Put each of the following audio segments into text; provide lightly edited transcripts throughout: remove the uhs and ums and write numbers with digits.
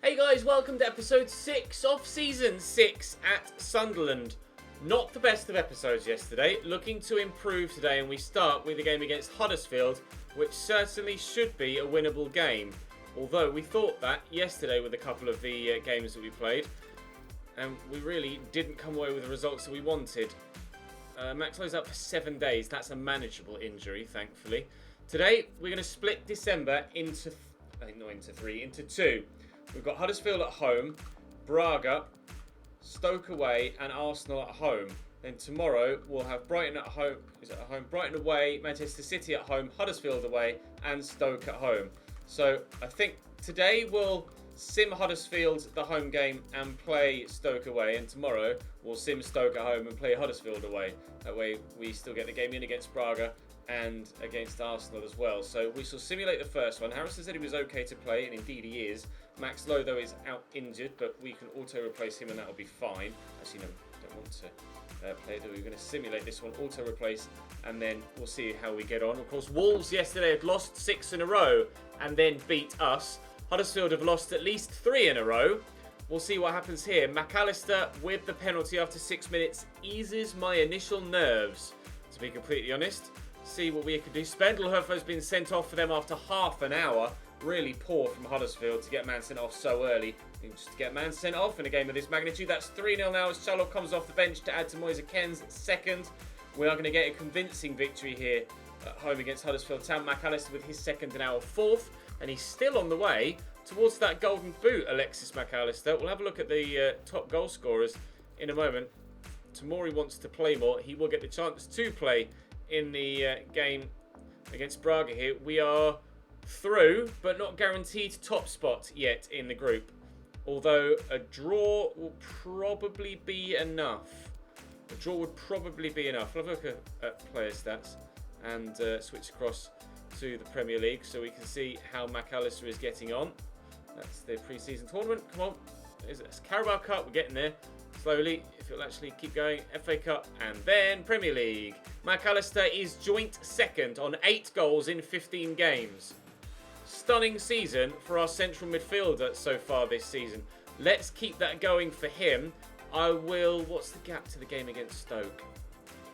Hey guys, welcome to episode 6 of season 6 at Sunderland. Not the best of episodes yesterday, looking to improve today, and we start with a game against Huddersfield, which certainly should be a winnable game. Although we thought that yesterday with a couple of the games that we played, and we really didn't come away with the results that we wanted. Max Lowe's out for 7 days. That's a manageable injury, thankfully. Today, we're going to split December into two. We've got Huddersfield at home, Braga, Stoke away, and Arsenal at home. Then tomorrow, we'll have Brighton at home. Is it at home? Brighton away, Manchester City at home, Huddersfield away, and Stoke at home. So I think today we'll sim Huddersfield the home game and play Stoke away, and tomorrow we'll sim Stoke at home and play Huddersfield away. That way we still get the game in against Braga and against Arsenal as well. So we shall simulate the first one. Harrison said he was okay to play, and indeed he is. Max Lowe, though, is out injured, but we can auto-replace him and that'll be fine. Actually, no, don't want to play. We're going to simulate this one, auto-replace, and then we'll see how we get on. Of course, Wolves yesterday had lost 6 in a row and then beat us. Huddersfield have lost at least 3 in a row. We'll see what happens here. McAllister with the penalty after 6 minutes eases my initial nerves, to be completely honest. See what we can do. Spendelhofer has been sent off for them after half an hour. Really poor from Huddersfield to get man sent off so early. Just to get man sent off in a game of this magnitude. That's 3-0 now as Chalov comes off the bench to add to Moise Ken's second. We are going to get a convincing victory here at home against Huddersfield Town. McAllister with his second and our fourth. And he's still on the way towards that golden boot, Alexis McAllister. We'll have a look at the top goal scorers in a moment. Tomori wants to play more. He will get the chance to play in the game against Braga here. We are through, but not guaranteed top spot yet in the group. Although a draw will probably be enough. A draw would probably be enough. We'll have a look at player stats and switch across to the Premier League so we can see how McAllister is getting on. That's the pre-season tournament. Come on. It's Carabao Cup. We're getting there. Slowly, if it'll actually keep going. FA Cup and then Premier League. McAllister is joint second on 8 goals in 15 games. Stunning season for our central midfielder so far this season. Let's keep that going for him. What's the gap to the game against Stoke?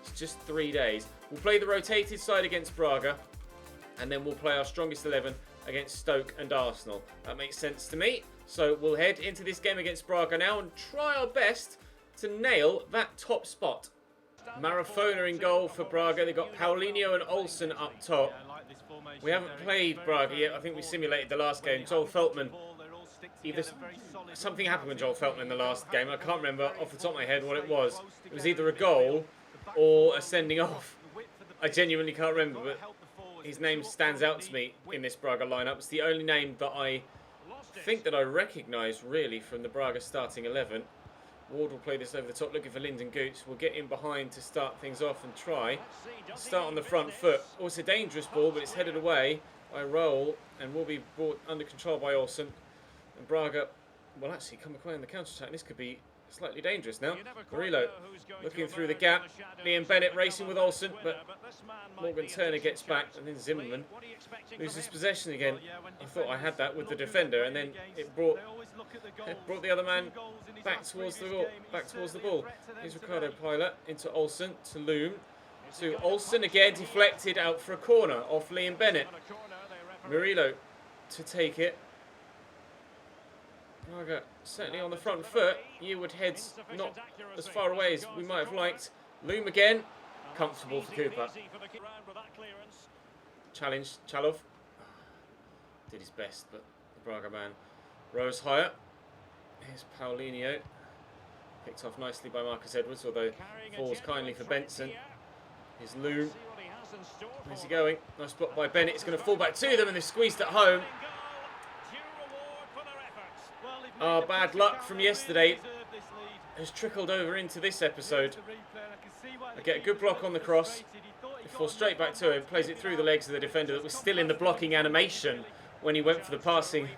It's just 3 days. We'll play the rotated side against Braga, and then we'll play our strongest 11 against Stoke and Arsenal. That makes sense to me. So we'll head into this game against Braga now and try our best to nail that top spot. Marafona in goal for Braga. They've got Paulinho and Olsen up top. We haven't played Braga yet. I think we simulated the last game. Joel Feltman. Something happened with Joel Feltman in the last game. I can't remember off the top of my head what it was. It was either a goal or a sending off. I genuinely can't remember, but his name stands out to me in this Braga lineup. It's the only name that I think that I recognise really from the Braga starting 11. Ward will play this over the top, looking for Lyndon Gooch. We'll get in behind to start things off and try. Start on the front foot. Oh, it's a dangerous ball, but it's headed away by Roll and will be brought under control by Olsen. And Braga will actually come away on the counter-attack. This could be slightly dangerous now. Murillo looking through the gap. Liam Bennett racing with Olsen, but Morgan Turner gets back, and then Zimmerman loses possession again. I thought I had that with the defender, and then it brought the other man back towards the ball. Here's Ricardo Pilot into Olsen to Loom to Olsen again, deflected out for a corner off Liam Bennett. Murillo to take it. Braga certainly on the front foot. Yearwood heads not as far away as we might have liked. Loom again. Comfortable for Cooper. Challenge. Chalov did his best, but the Braga man rose higher. Here's Paulinho. Picked off nicely by Marcus Edwards, although falls kindly for Benson. Here's Loom. Where's he going? Nice block by Bennett. It's going to fall back to them, and they've squeezed it home. Our bad luck from yesterday has trickled over into this episode. I get a good block on the cross. It falls straight back to him. Plays it through the legs of the defender that was still in the blocking animation when he went for the passing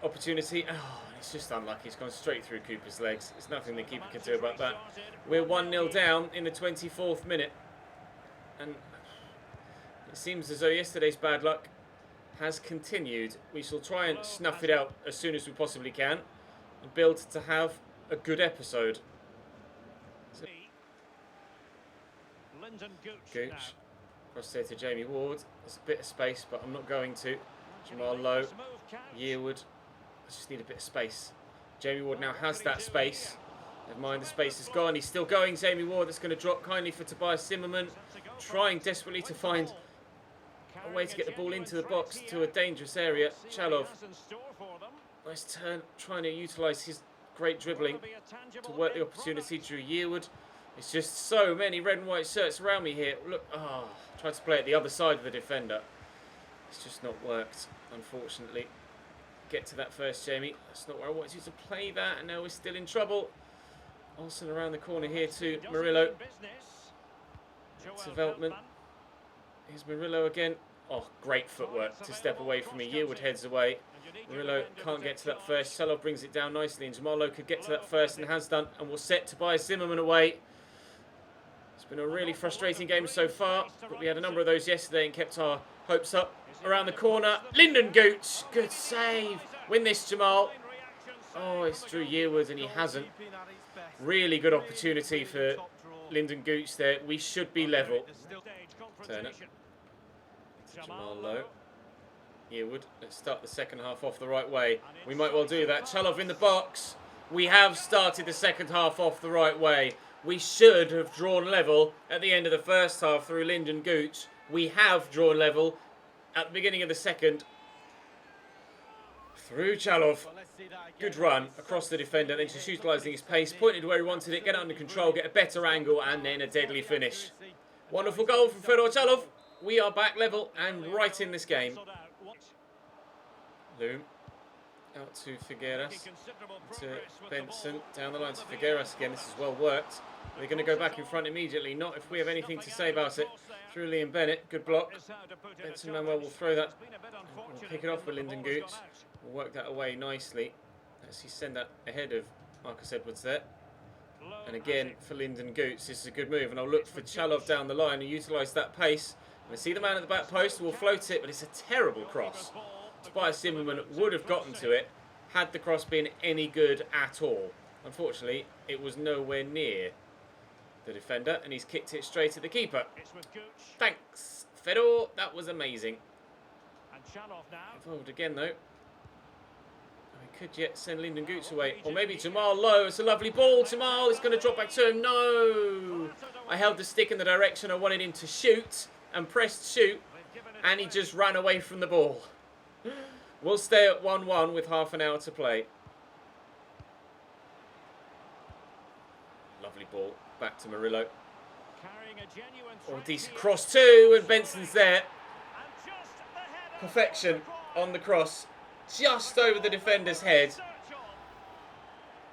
opportunity. Oh, it's just unlucky. It's gone straight through Cooper's legs. There's nothing the keeper can do about that. We're 1-0 down in the 24th minute. And it seems as though yesterday's bad luck has continued. We shall try and snuff it out as soon as we possibly can and build to have a good episode. So, Gooch. Cross there to Jamie Ward. There's a bit of space, but I'm not going to. Jamal Lowe. Yearwood. I just need a bit of space. Jamie Ward now has that space. Never mind, the space is gone. He's still going. Jamie Ward, that's going to drop kindly for Tobias Zimmerman. Trying desperately to find a way to get the ball into the box to a dangerous area. Chalov. Nice turn. Trying to utilise his great dribbling to work the opportunity. Drew Yearwood. It's just so many red and white shirts around me here. Look, tried to play at the other side of the defender. It's just not worked, unfortunately. Get to that first, Jamie. That's not where I wanted you to play that, and now we're still in trouble. Olsen around the corner here to Murillo. To Veltman. Here's Murillo again. Oh, great footwork to step away from me. Yearwood heads away. Murillo can't get to that first. Chalov brings it down nicely, and Jamal Lowe could get to that first and has done, and will set Tobias Zimmerman away. It's been a really frustrating game so far, but we had a number of those yesterday and kept our hopes up. Around the corner, Lyndon Gooch, good save. Win this, Jamal. Oh, it's Drew Yearwood and he hasn't. Really good opportunity for Lyndon Gooch there. We should be level. Turner. Jamal Lowe. Yearwood, let's start the second half off the right way. We might well do that. Chalov in the box. We have started the second half off the right way. We should have drawn level at the end of the first half through Lyndon Gooch. We have drawn level at the beginning of the second through Chalov. Good run across the defender, then just utilising his pace, pointed where he wanted it, get it under control, get a better angle, and then a deadly finish. Wonderful goal from Fedor Chalov. We are back level and right in this game. Loom. Out to Figueras, to Benson, down the line to Figueras again. This is well worked. They're going to go back in front immediately, not if we have anything to say about it. Through Liam Bennett, good block. Benson Manuel will throw that. We'll pick it off with Lyndon Gooch. We'll work that away nicely. Let's send that ahead of Marcus Edwards there. And again for Lyndon Gooch, this is a good move. And I'll look for Chalov down the line and utilise that pace. And I see the man at the back post, will float it, but it's a terrible cross. Tobias Zimmerman would have gotten to it had the cross been any good at all. Unfortunately, it was nowhere near the defender, and he's kicked it straight at the keeper. Thanks, Fedor. That was amazing. Involved again, though. We could yet send Lyndon Gooch away. Or maybe Jamal Lowe. It's a lovely ball. Jamal is going to drop back to him. No! I held the stick in the direction I wanted him to shoot and pressed shoot, and he just ran away from the ball. We'll stay at 1-1 with half an hour to play. Lovely ball. Back to Murillo. Oh, decent cross too, and Benson's there. Perfection on the cross. Just over the defender's head.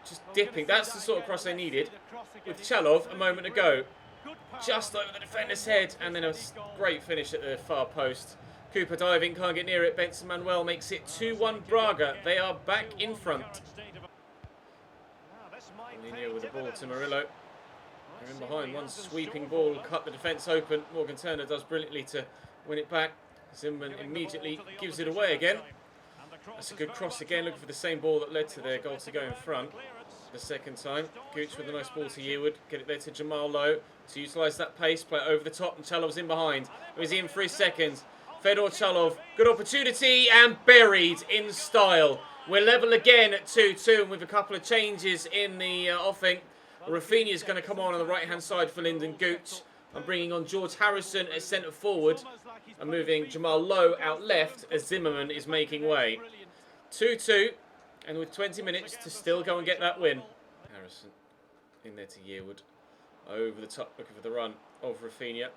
Just dipping. That's the sort of cross I needed with Chalov a moment ago. Just over the defender's head, and then a great finish at the far post. Cooper diving, can't get near it. Benson Manuel makes it 2-1 Braga. They are back in front. Nino with the ball to Murillo. They're in behind. One sweeping ball, cut the defence open. Morgan Turner does brilliantly to win it back. Zimmerman immediately gives it away again. That's a good cross again, looking for the same ball that led to their goal to go in front. The second time, Gooch with a nice ball to Yearwood. Get it there to Jamal Lowe to utilise that pace, play it over the top, and Chalov's in behind. He's in for his second. Fedor Chalov, good opportunity and buried in style. We're level again at 2-2 and with a couple of changes in the offing. Rafinha is going to come on the right-hand side for Lyndon Gooch. I'm bringing on George Harrison as centre forward. I'm moving Jamal Lowe out left as Zimmerman is making way. 2-2 and with 20 minutes to still go and get that win. Harrison in there to Yearwood. Over the top, looking for the run of Rafinha.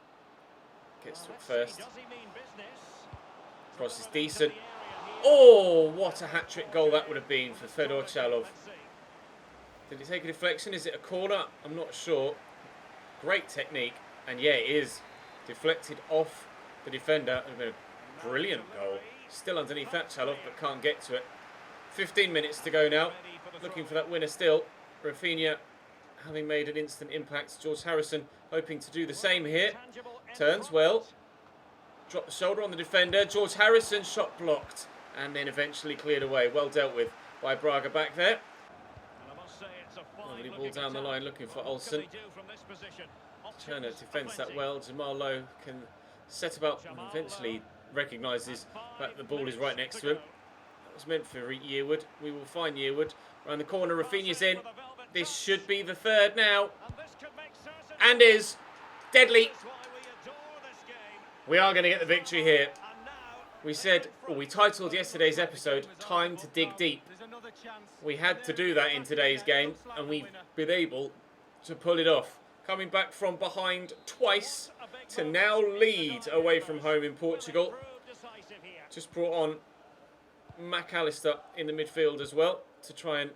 Gets to it first. Cross is decent. Oh, what a hat-trick goal that would have been for Fedor Chalov. Did he take a deflection? Is it a corner? I'm not sure. Great technique. And yeah, it is. Deflected off the defender. It would have been a brilliant goal. Still underneath that, Chalov, but can't get to it. 15 minutes to go now. Looking for that winner still. Rafinha having made an instant impact. George Harrison hoping to do the same here. Turns well. Dropped the shoulder on the defender. George Harrison, shot blocked. And then eventually cleared away. Well dealt with by Braga back there. Lovely ball down the line looking for Olsen. Turner defends that well. Jamal Lowe can set about and eventually recognises that the ball is right next to him. That was meant for Yearwood. We will find Yearwood. Around the corner, Rafinha's in. This should be the third now. And is deadly. We are going to get the victory here. We said, or we titled yesterday's episode, Time to Dig Deep. We had to do that in today's game, and we've been able to pull it off. Coming back from behind twice to now lead away from home in Portugal. Just brought on McAllister in the midfield as well to try and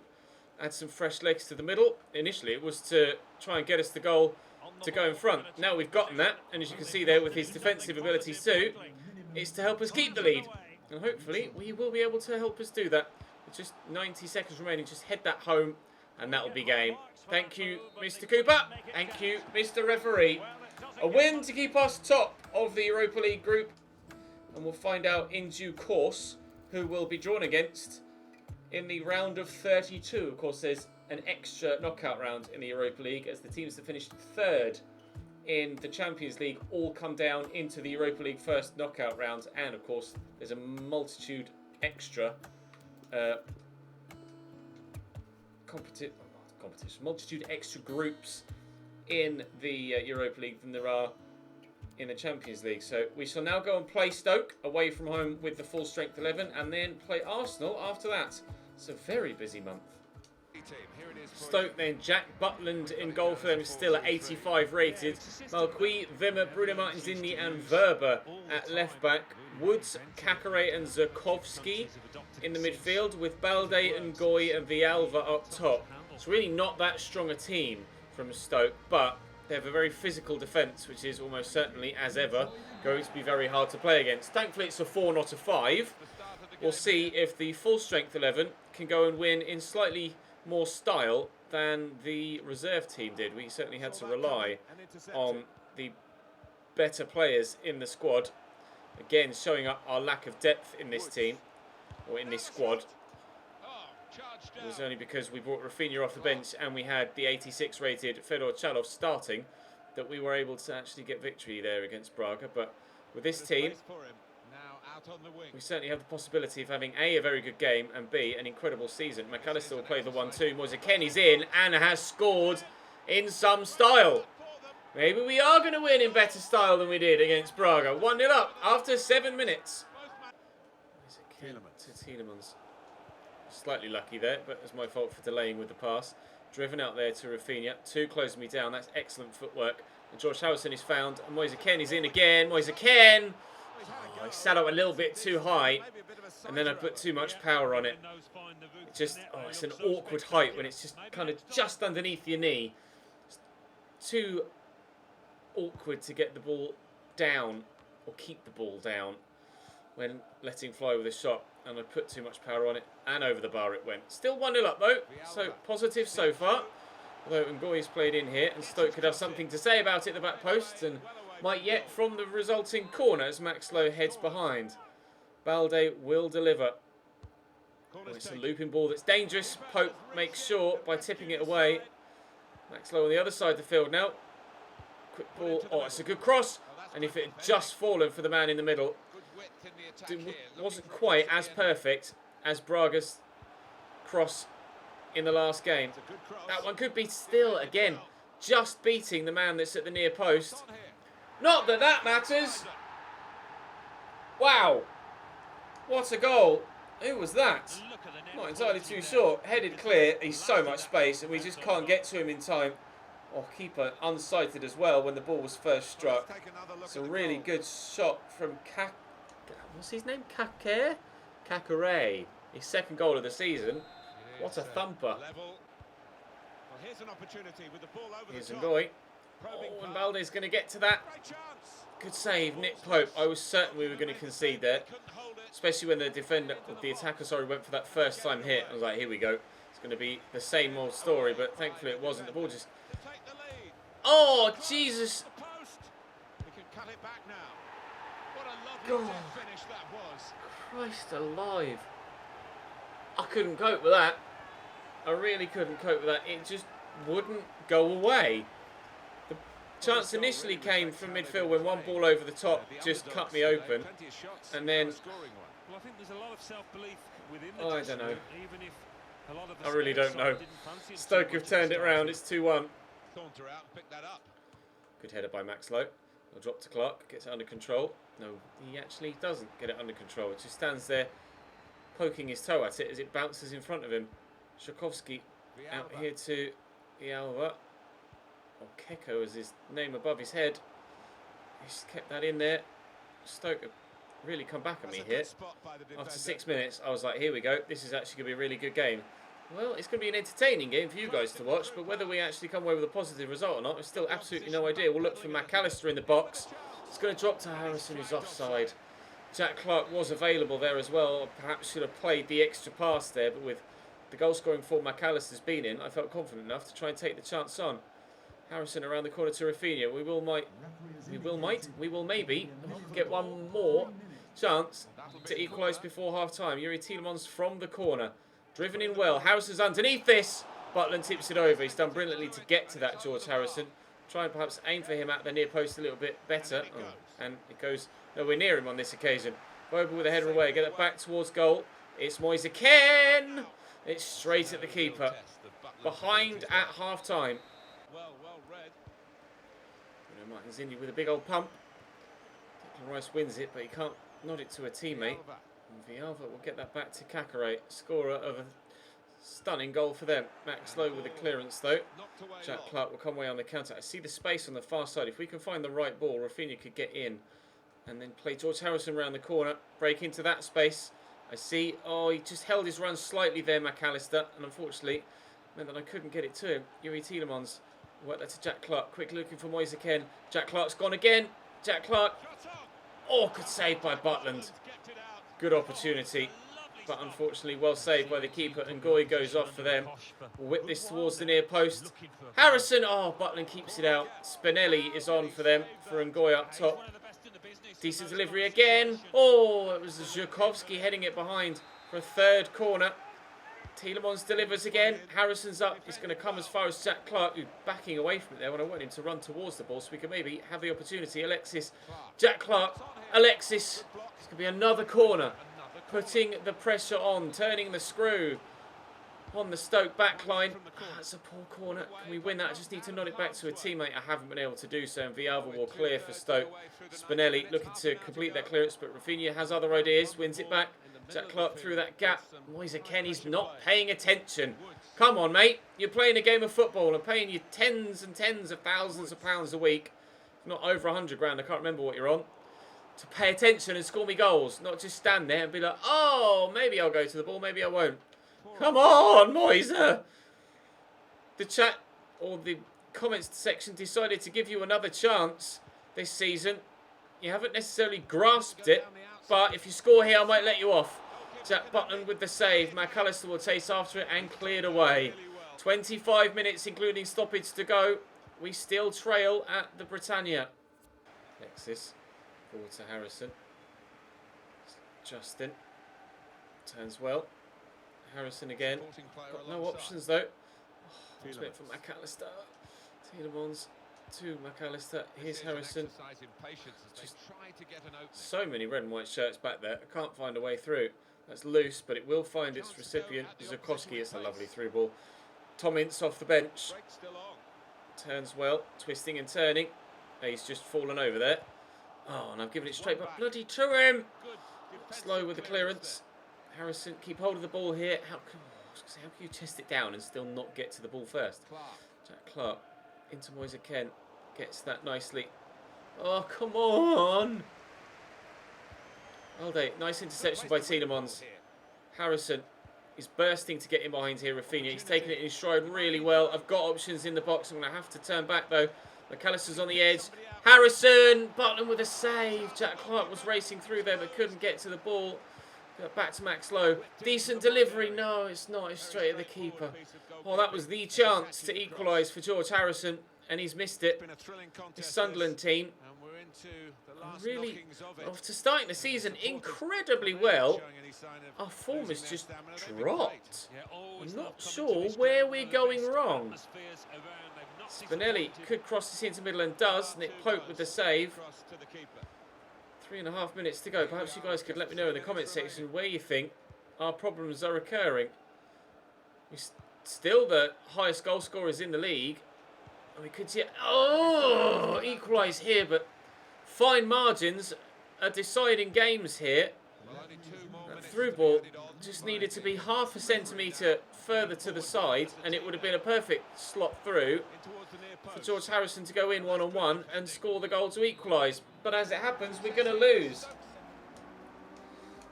add some fresh legs to the middle. Initially, it was to try and get us the goal to go in front. Now we've gotten that, and as you can see there with his defensive abilities too, it's to help us keep the lead. And hopefully we will be able to help us do that. With just 90 seconds remaining, just head that home and that'll be game. Thank you, Mr. Cooper. Thank you, Mr. Referee. A win to keep us top of the Europa League group. And we'll find out in due course who we'll be drawn against in the round of 32. Of course, there's an extra knockout round in the Europa League as the teams that finished third in the Champions League all come down into the Europa League first knockout rounds, and of course there's a multitude extra multitude extra groups in the Europa League than there are in the Champions League. So we shall now go and play Stoke away from home with the full strength 11, and then play Arsenal after that. It's a very busy month. Stoke then, Jack Butland in goal for them, still at 85 rated. Malqui, Wimmer, Bruno Martins-Indy and Verber at left back. Woods, Kakare and Zurkowski in the midfield, with Balde and Goy and Villalba up top. It's really not that strong a team from Stoke, but they have a very physical defence, which is almost certainly, as ever, going to be very hard to play against. Thankfully it's a 4, not a 5. We'll see if the full strength 11 can go and win in slightly more style than the reserve team did. We certainly had to rely on the better players in the squad. Again, showing up our lack of depth in this team, or in this squad. It was only because we brought Rafinha off the bench and we had the 86 rated Fedor Chalov starting that we were able to actually get victory there against Braga. But with this team, we certainly have the possibility of having A, a very good game, and B, an incredible season. McAllister will play the 1-2. Moise Kenny's in and has scored in some style. Maybe we are going to win in better style than we did against Braga. 1-0 up after 7 minutes. To Tielemans. Slightly lucky there, but it's my fault for delaying with the pass. Driven out there to Rafinha. 2 closing me down. That's excellent footwork. And George Harrison is found. And Moise Kenny's in again. Moise Ken! I sat up a little bit too high, and then I put too much power on it. It's an awkward height when it's just kind of just underneath your knee. It's too awkward to get the ball down, or keep the ball down, when letting fly with a shot. And I put too much power on it, and over the bar it went. Still 1-0 up though, so positive so far. Although Ngoy's played in here, and Stoke could have something to say about it at the back post, and might yet from the resulting corner as Max Lowe heads behind. Balde will deliver. It's a looping ball that's dangerous. Pope makes sure by tipping it away. Max Lowe on the other side of the field now. Quick ball. Oh, it's a good cross. And if it had just fallen for the man in the middle, it wasn't quite as perfect as Braga's cross in the last game. That one could be still, again, just beating the man that's at the near post. Not that that matters. Wow. What a goal. Who was that? Not entirely too sure. Headed clear. He's so much space and we just can't get to him in time. Oh, keeper unsighted as well when the ball was first struck. It's a really good shot from what's his name? Kakare. His second goal of the season. What a thumper. Here's Ngoy. Oh, and Balde's going to get to that. Good save, Nick Pope. I was certain we were going to concede there. Especially when the attacker, went for that first time hit. I was like, here we go. It's going to be the same old story, but thankfully it wasn't. The ball just... Oh, Jesus. God. Christ alive. I couldn't cope with that. I really couldn't cope with that. It just wouldn't go away. The chance initially came from midfield when one ball over the top just cut me open. And then, oh, I don't know. I really don't know. Stoke have turned it around. It's 2-1. Good header by Max Lowe. I'll drop to Clark. Gets it under control. No, he actually doesn't get it under control. It just stands there poking his toe at it as it bounces in front of him. Szykowski out here to Ialva. Or Keko is his name above his head. He's kept that in there. Stoke have really come back at me here. After 6 minutes, I was like, here we go. This is actually going to be a really good game. Well, it's going to be an entertaining game for you guys to watch, but whether we actually come away with a positive result or not, there's still absolutely no idea. We'll look for McAllister in the box. It's going to drop to Harrison, who's offside. Jack Clark was available there as well. Perhaps should have played the extra pass there, but with the goal-scoring form McAllister's been in, I felt confident enough to try and take the chance on. Harrison around the corner to Rafinha. We will maybe get one more chance to equalise before half-time. Yuri Tielemans from the corner. Driven in well. Harrison's underneath this. Butland tips it over. He's done brilliantly to get to that, George Harrison. Try and perhaps aim for him at the near post a little bit better. Oh, and it goes nowhere near him on this occasion. Boba with a header away. Get it back towards goal. It's Moise Kean. It's straight at the keeper. Behind at half-time. Martin's Indy with a big old pump. Declan Rice wins it, but he can't nod it to a teammate. And Villalba will get that back to Kakare, scorer of a stunning goal for them. Max Lowe with a clearance though. Jack Clark will come away on the counter. I see the space on the far side. If we can find the right ball, Rafinha could get in and then play George Harrison around the corner. Break into that space. I see. Oh, he just held his run slightly there, McAllister, and unfortunately meant that I couldn't get it to him. Yuri Tielemans. Work that to Jack Clark. Quickly looking for Moise Kean. Jack Clark's gone again. Jack Clark. Oh, good save by Butland. Good opportunity. But unfortunately, well saved by the keeper. And Goy goes off for them. We'll whip this towards the near post. Harrison. Oh, Butland keeps it out. Spinelli is on for them. For Ngoy up top. Decent delivery again. Oh, it was Zhukovsky heading it behind for a third corner. Tielemans delivers again. Harrison's up. He's going to come as far as Jack Clark, who's backing away from it there when I want him to run towards the ball so we can maybe have the opportunity. Alexis, Jack Clark, Alexis. It's going to be another corner. Putting the pressure on, turning the screw on the Stoke back line. Oh, that's a poor corner. Can we win that? I just need to nod it back to a teammate. I haven't been able to do so. And Villalba will clear for Stoke. Spinelli looking to complete that clearance, but Rafinha has other ideas. Wins it back. Jack Clark through that gap. Moise Kean, he's not paying attention. Come on, mate. You're playing a game of football and paying you tens and tens of thousands of pounds a week. Not over 100 grand. I can't remember what you're on. To pay attention and score me goals. Not just stand there and be like, oh, maybe I'll go to the ball, maybe I won't. Come on, Moise. The chat or the comments section decided to give you another chance this season. You haven't necessarily grasped it. But if you score here, I might let you off. Jack Butland with the save. McAllister will chase after it and cleared away. 25 minutes, including stoppage to go. We still trail at the Britannia. Alexis. Forward to Harrison. Justin. Turns well. Harrison again. Got no options though. Oh, it's meant for McAllister. Tielemans to McAllister. Here's Harrison. Just so many red and white shirts back there. I can't find a way through. That's loose, but it will find its recipient. Zhukovsky. It's a lovely through ball. Tom Ince off the bench. Turns well. Twisting and turning. He's just fallen over there. Oh, and I've given it straight back bloody to him. Slow with the clearance. Harrison, keep hold of the ball here. How can you test it down and still not get to the ball first? Jack Clark into Moise Kean. Gets that nicely. Oh, come on. Alday, nice interception by Tielemans. Harrison is bursting to get in behind here. Rafinha, he's taking it in stride really well. I've got options in the box. I'm going to have to turn back though. McAllister's on the edge. Harrison, Butland with a save. Jack Clark was racing through there but couldn't get to the ball. Back to Max Lowe. Decent delivery. No, it's not. It's straight at the keeper. Well, that was the chance to equalise for George Harrison, and he's missed it. The Sunderland team Really, after starting the season incredibly well, our form has just dropped. I'm not sure where we're going wrong. Spinelli could cross this into middle and does. Nick Pope with the save. 3.5 minutes to go. Perhaps you guys could let me know in the comment section where you think our problems are occurring. We're still the highest goal scorers in the league. And we could see equalise here, but fine margins are deciding games here. That through ball just needed to be half a centimetre further to the side, and it would have been a perfect slot through for George Harrison to go in one-on-one and score the goal to equalise. But as it happens, we're going to lose.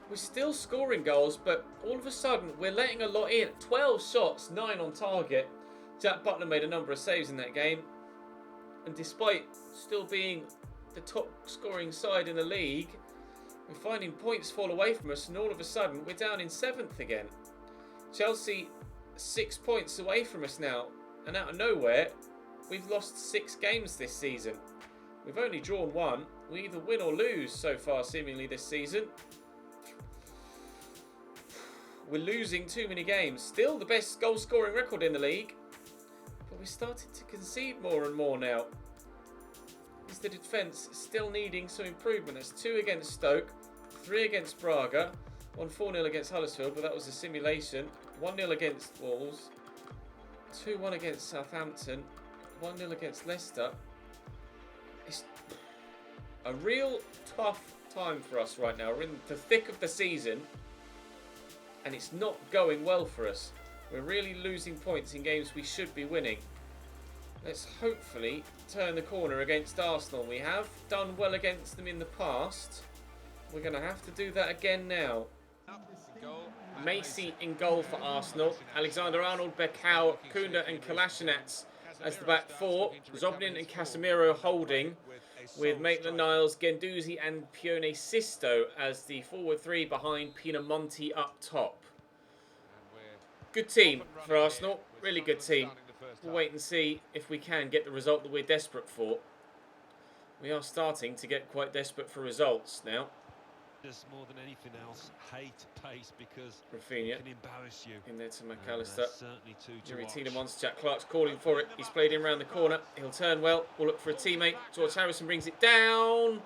We're still scoring goals, but all of a sudden we're letting a lot in. 12 shots, 9 on target. Jack Butler made a number of saves in that game. And despite still being the top scoring side in the league, we're finding points fall away from us, and all of a sudden we're down in 7th again. Chelsea 6 points away from us now, and out of nowhere we've lost 6 games this season. We've only drawn 1. We either win or lose so far seemingly this season. We're losing too many games. Still the best goal scoring record in the league, but we started to concede more and more now. Is the defence still needing some improvement? That's 2 against Stoke, 3 against Braga, 4-0 against Huddersfield, but that was a simulation. 1-0 against Wolves, 2-1 against Southampton, 1-0 against Leicester. It's a real tough time for us right now. We're in the thick of the season, and it's not going well for us. We're really losing points in games we should be winning. Let's hopefully turn the corner against Arsenal. We have done well against them in the past. We're going to have to do that again now. Macy in goal for Arsenal. Alexander-Arnold, Bekau, Kunda and Kolasinac as the back 4. Zobnin and Casemiro holding, with Maitland-Niles, Guendouzi and Pione Sisto as the forward 3 behind Pinamonti up top. Good team for Arsenal. Really good team. We'll wait and see if we can get the result that we're desperate for. We are starting to get quite desperate for results now. Just more than anything else, hate pace because Rafinha it can embarrass you. in there to McAllister. Certainly Yuri Tielemans, Jack Clark's calling for it. He's played in round the corner. He'll turn well. We'll look for a teammate. George Harrison brings it down.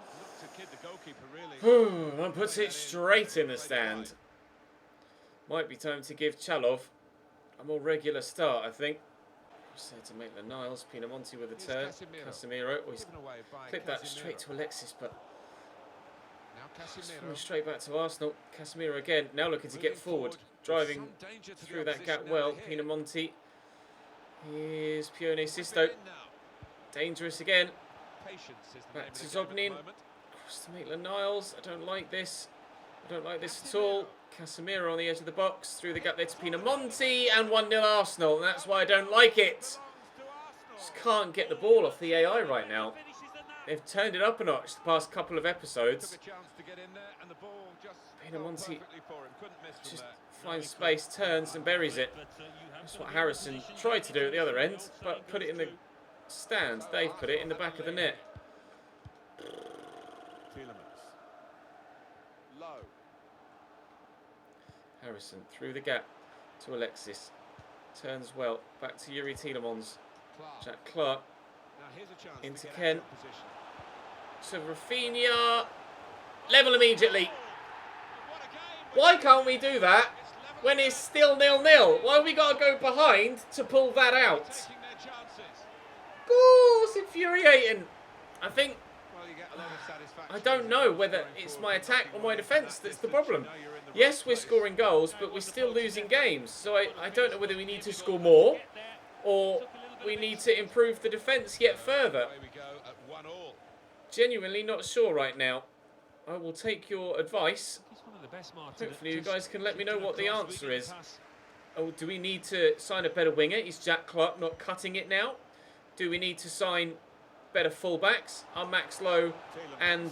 And puts it straight in the stand. Might be time to give Chalov a more regular start, I think. Said to Maitland-Niles, Pinamonti with a turn. Casemiro, he's clipped that straight to Alexis, but straight back to Arsenal. Casemiro again, now looking to get forward, driving through that gap well. Pinamonti. Here's Pione Sisto. Dangerous again. Back to Zobnin. Cross to Maitland-Niles. I don't like this. I don't like this at all. Casemiro on the edge of the box, through the gap there to Pinamonti, and 1-0 Arsenal, and that's why I don't like it. Just can't get the ball off the AI right now. They've turned it up a notch the past couple of episodes. Pinamonti just finds space, turns and buries it. That's what Harrison tried to do at the other end, but put it in the stand. They've put it in the back of the net. Harrison through the gap to Alexis. Turns well. Back to Yuri Tielemans. Jack Clark. Into Ken. To Rafinha. Level immediately. Why can't we do that when it's still 0-0? Why have we got to go behind to pull that out? Oh, it's infuriating. I don't know whether it's my attack or my defence that's the problem. Yes, we're scoring goals, but we're still losing games. So I don't know whether we need to score more or we need to improve the defence yet further. Genuinely not sure right now. I will take your advice. Hopefully you guys can let me know what the answer is. Oh, do we need to sign a better winger? Is Jack Clark not cutting it now? Do we need to sign better fullbacks? Are Max Lowe and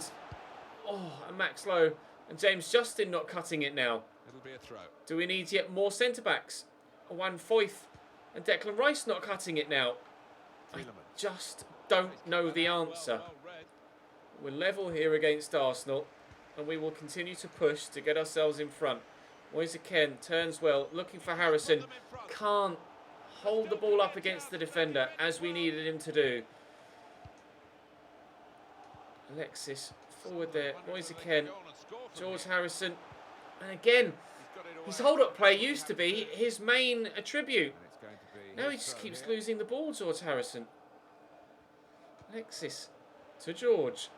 James Justin not cutting it now? It'll be a throw. Do we need yet more centre-backs? Juan Foyth and Declan Rice not cutting it now? I just don't know the answer. We're level here against Arsenal, and we will continue to push to get ourselves in front. Moise Kean turns well, looking for Harrison. Can't hold the ball up against the defender as we needed him to do. Alexis forward there. Moise Kean, George Harrison, and again, his hold-up play used to be his main attribute. Now he just keeps losing the ball, George Harrison. Alexis to George.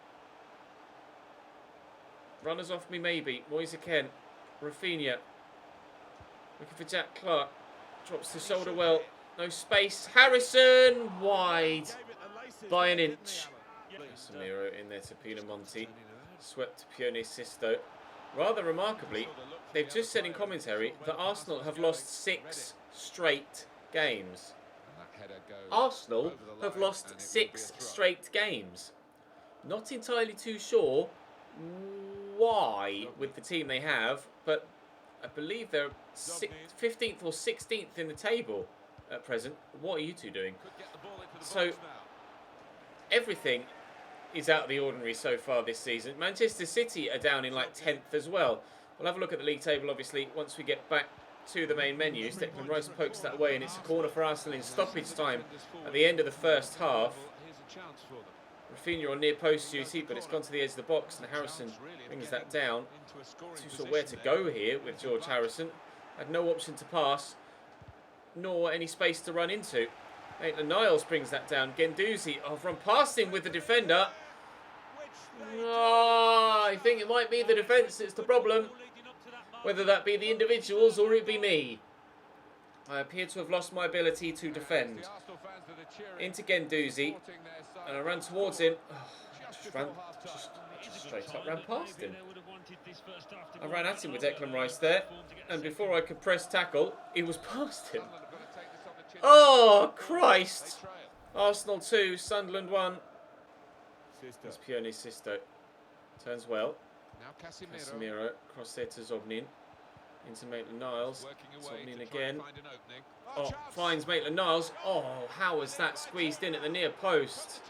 Runners off me maybe. Moise Kean. Rafinha. Looking for Jack Clark. Drops the shoulder well. No space. Harrison wide by an inch. Samiro in there to Pinamonti. Swept to Pione Sisto. Rather remarkably, they've just said in commentary that Arsenal have lost 6 straight games. Arsenal have lost 6 straight games. Not entirely too sure why with the team they have, but I believe they're 15th or 16th in the table at present. What are you two doing? So everything is out of the ordinary so far this season. Manchester City are down in like 10th as well. We'll have a look at the league table obviously once we get back to the main menus. Declan Rice pokes that way and it's a corner for Arsenal in stoppage time at the end of the first half. Rafinha on near post duty, but it's gone to the edge of the box and Harrison brings that down. Too sure where to go here with George Harrison. Had no option to pass, nor any space to run into. Maitland-Niles brings that down. Guendouzi, run past him with the defender. I think it might be the defence that's the problem. Whether that be the individuals or it be me. I appear to have lost my ability to defend. Into Guendouzi. And I ran towards him. Just straight up ran past him. I ran at him with Declan Rice there. And before I could press tackle, he was past him. Oh, Christ. Arsenal 2, Sunderland 1. That's Pione Sisto. Turns well. Casemiro. Cross there to Zobnin. Into Maitland-Niles. Zobnin again. Oh, finds Maitland-Niles. Oh, how was that squeezed in at the near post?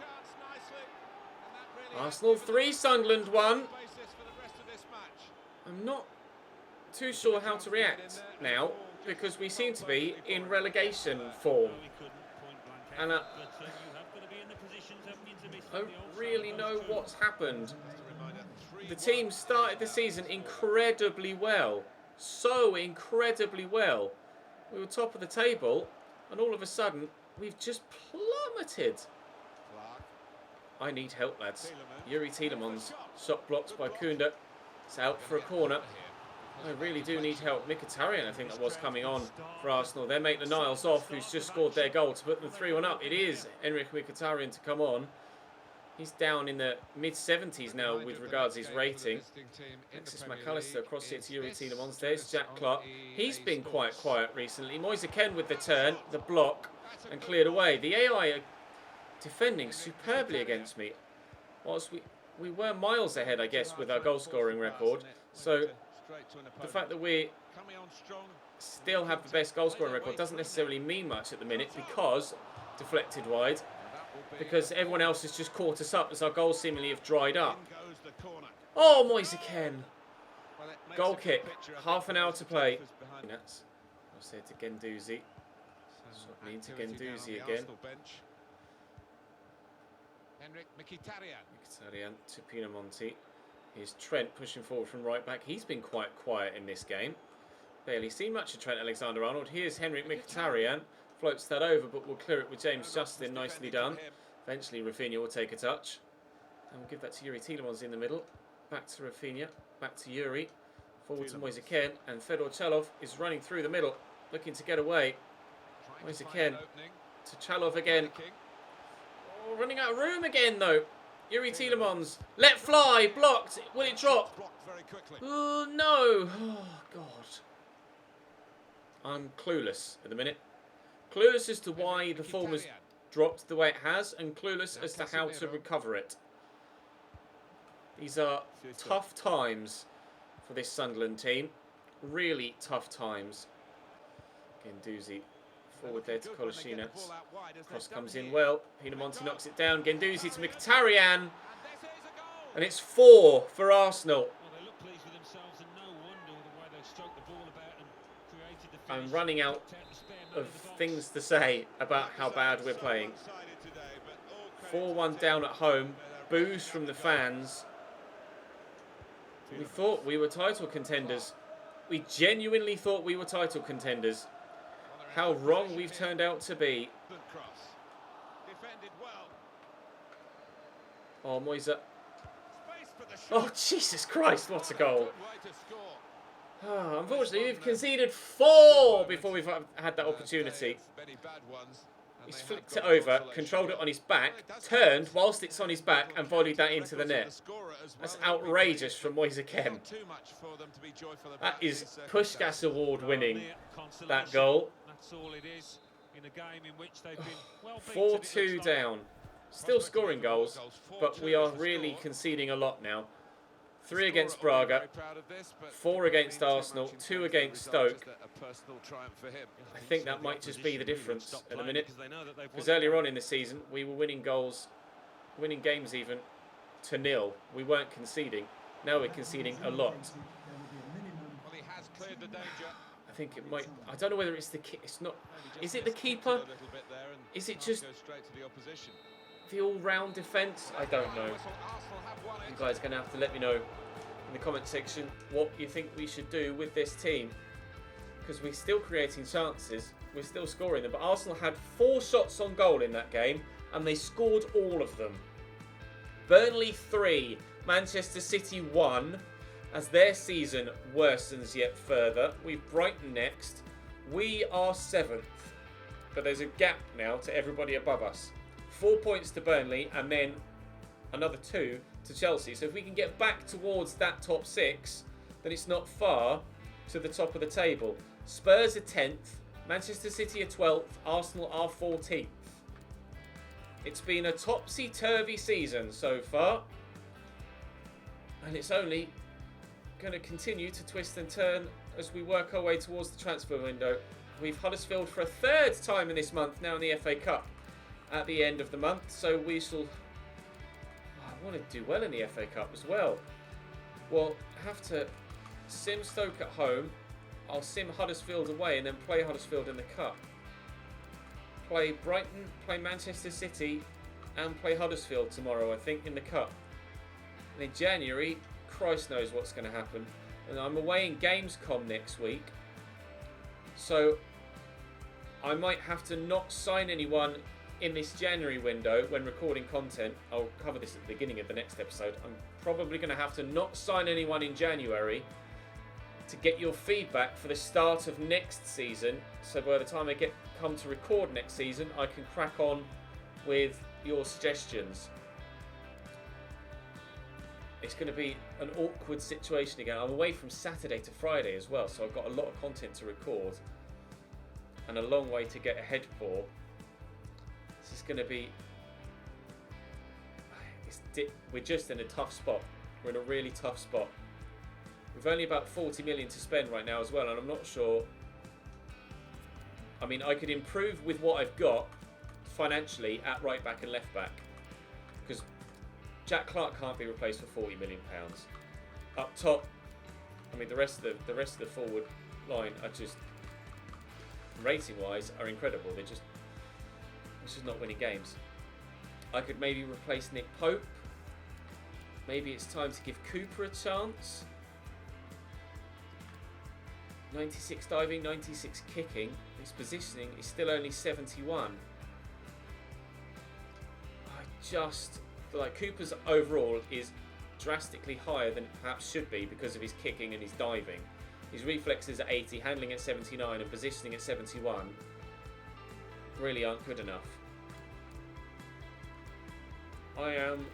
Arsenal 3, Sunderland 1. I'm not too sure how to react now, because we seem to be in relegation form. And I don't really know what's happened. The team started the season incredibly well. So incredibly well. We were top of the table, and all of a sudden, we've just plummeted. I need help, lads. Yuri Tielemans, shot blocked by Kunda. It's out for a corner. I really do need help. Mkhitaryan, I think that was coming on for Arsenal. They make the Niles off, who's just scored their goal to put them 3-1 up. It is Henrik Mkhitaryan to come on. He's down in the mid-70s now with regards to his rating. Alexis McAllister across here to Yuri Tielemans. There's Jack Clark. He's been quite quiet recently. Moise Kean with the turn, the block, and cleared away. The AI are defending superbly against me. Whilst we were miles ahead, I guess, with our goal-scoring record. So the fact that we still have the best goal-scoring record doesn't necessarily mean much at the minute, because deflected wide. Because everyone else has just caught us up as our goals seemingly have dried up. Oh, Moise Kean. Goal kick. Half an hour to play. That's there to Guendouzi. Into Guendouzi again. Mkhitaryan to Pinamonti. Here's Trent pushing forward from right back. He's been quite quiet in this game. Barely seen much of Trent Alexander-Arnold. Here's Henrik Mkhitaryan. Floats that over, but we'll clear it with James Justin. Nicely done. Eventually, Rafinha will take a touch. And we'll give that to Yuri Tielemans in the middle. Back to Rafinha. Back to Yuri. Forward to Moise Kean. And Fedor Chalov is running through the middle, looking to get away. Moise Kean to Chalov again. Oh, running out of room again, though. Yuri Tielemans. Let fly. Blocked. Will it drop? Oh, no. Oh, God. I'm clueless at the minute. Clueless as to why the form has dropped the way it has, and clueless as to how to recover it. These are tough times for this Sunderland team. Really tough times. Guendouzi forward there to Kolasinac. Cross comes in well. Pinamonti knocks it down. Guendouzi to Mkhitaryan. And it's 4 for Arsenal. Well, they look pleased with themselves, and no wonder the way they've stroked the ball about and created the finish. I'm running out of things to say about how bad we're playing. 4-1 down at home. Boos from the fans. We thought we were title contenders. We genuinely thought we were title contenders. How wrong we've turned out to be. Oh, Moise. Oh, Jesus Christ, what a goal. Unfortunately, we've conceded 4 before we've had that opportunity. He's flicked it over, controlled it on his back, turned whilst it's on his back and volleyed that into the net. That's outrageous from Moise Kean. That is Puskás Award winning, that goal. 4-2 down. Still scoring goals, but we are really conceding a lot now. 3 against Braga, 4 against Arsenal, 2 against Stoke. I think that might just be the difference at the minute. Because earlier on in the season, we were winning goals, winning games even to 0. We weren't conceding. Now we're conceding a lot. I think it might. I don't know whether it's the. It's not. Is it the keeper? Is it just the all-round defence? I don't know. You guys are going to have to let me know in the comment section what you think we should do with this team, because we're still creating chances, we're still scoring them, but Arsenal had 4 shots on goal in that game and they scored all of them. Burnley 3, Manchester City 1, as their season worsens yet further. We've Brighton next. We are 7th, but there's a gap now to everybody above us. 4 points to Burnley and then another 2 to Chelsea. So if we can get back towards that top 6, then it's not far to the top of the table. Spurs are 10th, Manchester City are 12th, Arsenal are 14th. It's been a topsy-turvy season so far, and it's only going to continue to twist and turn as we work our way towards the transfer window. We've Huddersfield for a 3rd time in this month now in the FA Cup at the end of the month, so we shall. I want to do well in the FA Cup as well. We'll have to sim Stoke at home. I'll sim Huddersfield away and then play Huddersfield in the Cup. Play Brighton, play Manchester City and play Huddersfield tomorrow, I think, in the Cup. And in January, Christ knows what's going to happen. And I'm away in Gamescom next week. So I might have to not sign anyone in this January window when recording content. I'll cover this at the beginning of the next episode. I'm probably going to have to not sign anyone in January to get your feedback for the start of next season. So by the time I come to record next season, I can crack on with your suggestions. It's going to be an awkward situation again. I'm away from Saturday to Friday as well, so I've got a lot of content to record and a long way to get ahead for. This is going to be. We're just in a tough spot. We're in a really tough spot. We've only about 40 million to spend right now as well, and I'm not sure. I mean, I could improve with what I've got financially at right back and left back, because Jack Clark can't be replaced for 40 million pounds. Up top, I mean, the rest of the forward line are just rating-wise are incredible. It's just not winning games. I could maybe replace Nick Pope. Maybe it's time to give Cooper a chance. 96 diving, 96 kicking. His positioning is still only 71. I just feel like Cooper's overall is drastically higher than it perhaps should be because of his kicking and his diving. His reflexes at 80, handling at 79 and positioning at 71 really aren't good enough. I am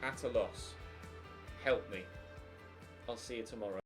at a loss. Help me. I'll see you tomorrow.